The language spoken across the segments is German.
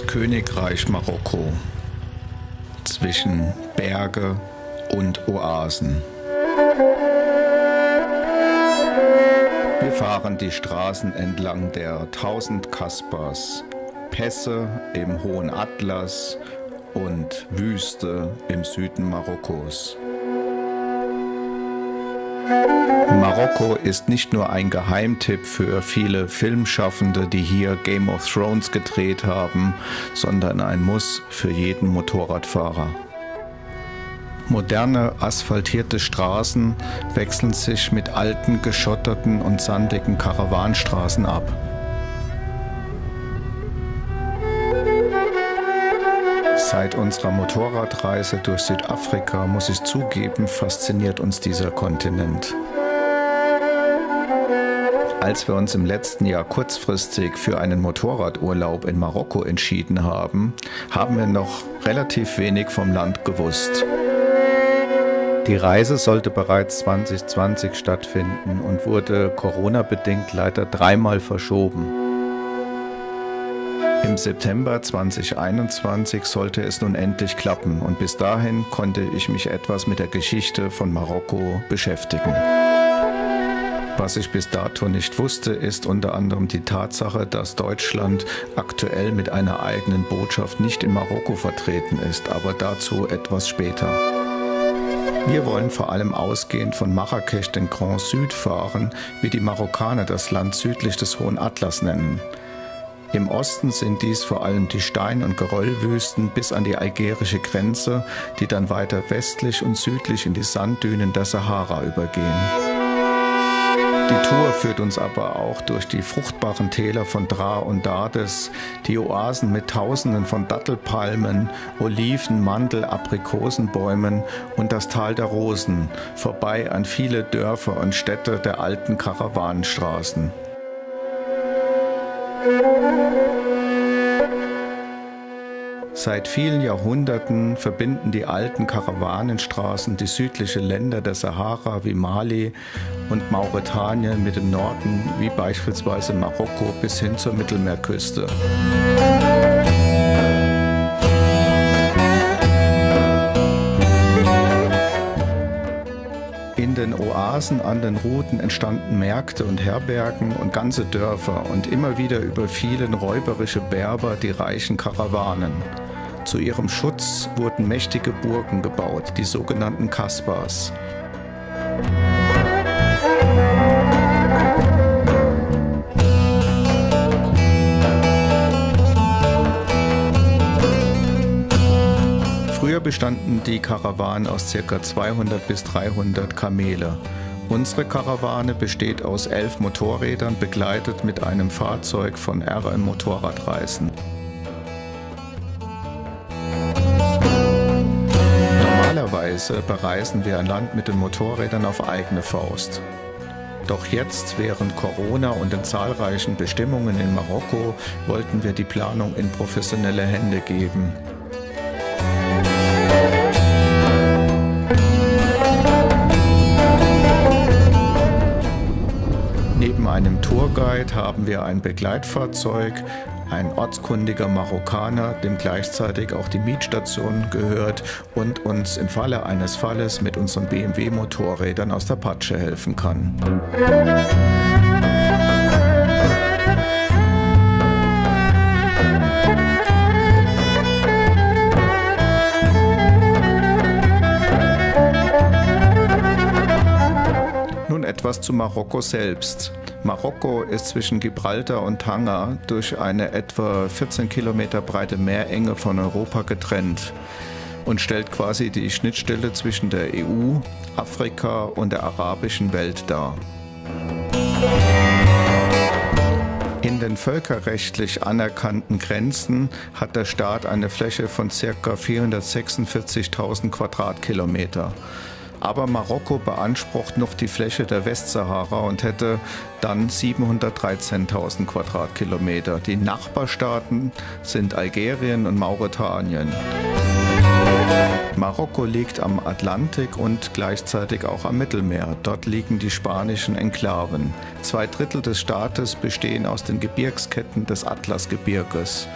Königreich Marokko zwischen Berge und Oasen. Wir fahren die Straßen entlang der 1000 Kasbahs, Pässe im hohen Atlas und Wüste im Süden Marokkos. Marokko ist nicht nur ein Geheimtipp für viele Filmschaffende, die hier Game of Thrones gedreht haben, sondern ein Muss für jeden Motorradfahrer. Moderne, asphaltierte Straßen wechseln sich mit alten, geschotterten und sandigen Karawanstraßen ab. Seit unserer Motorradreise durch Südafrika, muss ich zugeben, fasziniert uns dieser Kontinent. Als wir uns im letzten Jahr kurzfristig für einen Motorradurlaub in Marokko entschieden haben, haben wir noch relativ wenig vom Land gewusst. Die Reise sollte bereits 2020 stattfinden und wurde Corona-bedingt leider dreimal verschoben. Im September 2021 sollte es nun endlich klappen und bis dahin konnte ich mich etwas mit der Geschichte von Marokko beschäftigen. Was ich bis dato nicht wusste, ist unter anderem die Tatsache, dass Deutschland aktuell mit einer eigenen Botschaft nicht in Marokko vertreten ist, aber dazu etwas später. Wir wollen vor allem ausgehend von Marrakesch den Grand Sud fahren, wie die Marokkaner das Land südlich des Hohen Atlas nennen. Im Osten sind dies vor allem die Stein- und Geröllwüsten bis an die algerische Grenze, die dann weiter westlich und südlich in die Sanddünen der Sahara übergehen. Die Tour führt uns aber auch durch die fruchtbaren Täler von Dra und Dades, die Oasen mit Tausenden von Dattelpalmen, Oliven, Mandel, Aprikosenbäumen und das Tal der Rosen, vorbei an viele Dörfer und Städte der alten Karawanenstraßen. Seit vielen Jahrhunderten verbinden die alten Karawanenstraßen die südlichen Länder der Sahara wie Mali und Mauretanien mit dem Norden wie beispielsweise Marokko bis hin zur Mittelmeerküste. In den Oasen an den Routen entstanden Märkte und Herbergen und ganze Dörfer und immer wieder überfielen räuberische Berber die reichen Karawanen. Zu ihrem Schutz wurden mächtige Burgen gebaut, die sogenannten Kasbahs. Früher bestanden die Karawanen aus ca. 200 bis 300 Kamele. Unsere Karawane besteht aus 11 Motorrädern, begleitet mit einem Fahrzeug von RM Motorradreisen. Normalerweise bereisen wir ein Land mit den Motorrädern auf eigene Faust. Doch jetzt, während Corona und den zahlreichen Bestimmungen in Marokko, wollten wir die Planung in professionelle Hände geben. Neben einem Tourguide haben wir ein Begleitfahrzeug, ein ortskundiger Marokkaner, dem gleichzeitig auch die Mietstation gehört und uns im Falle eines Falles mit unseren BMW-Motorrädern aus der Patsche helfen kann. Nun etwas zu Marokko selbst. Marokko ist zwischen Gibraltar und Tanger durch eine etwa 14 Kilometer breite Meerenge von Europa getrennt und stellt quasi die Schnittstelle zwischen der EU, Afrika und der arabischen Welt dar. In den völkerrechtlich anerkannten Grenzen hat der Staat eine Fläche von ca. 446.000 Quadratkilometer. Aber Marokko beansprucht noch die Fläche der Westsahara und hätte dann 713.000 Quadratkilometer. Die Nachbarstaaten sind Algerien und Mauretanien. Marokko liegt am Atlantik und gleichzeitig auch am Mittelmeer. Dort liegen die spanischen Enklaven. 2/3 des Staates bestehen aus den Gebirgsketten des Atlasgebirges.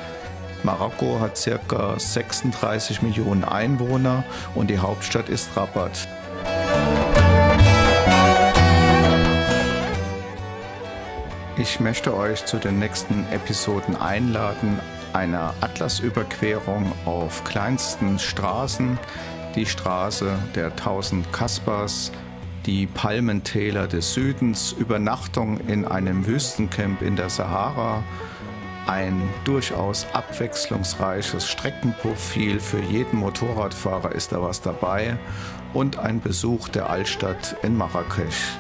Marokko hat ca. 36 Millionen Einwohner und die Hauptstadt ist Rabat. Ich möchte euch zu den nächsten Episoden einladen, einer Atlasüberquerung auf kleinsten Straßen, die Straße der 1000 Kasbahs, die Palmentäler des Südens, Übernachtung in einem Wüstencamp in der Sahara, ein durchaus abwechslungsreiches Streckenprofil, für jeden Motorradfahrer ist da was dabei, und ein Besuch der Altstadt in Marrakesch.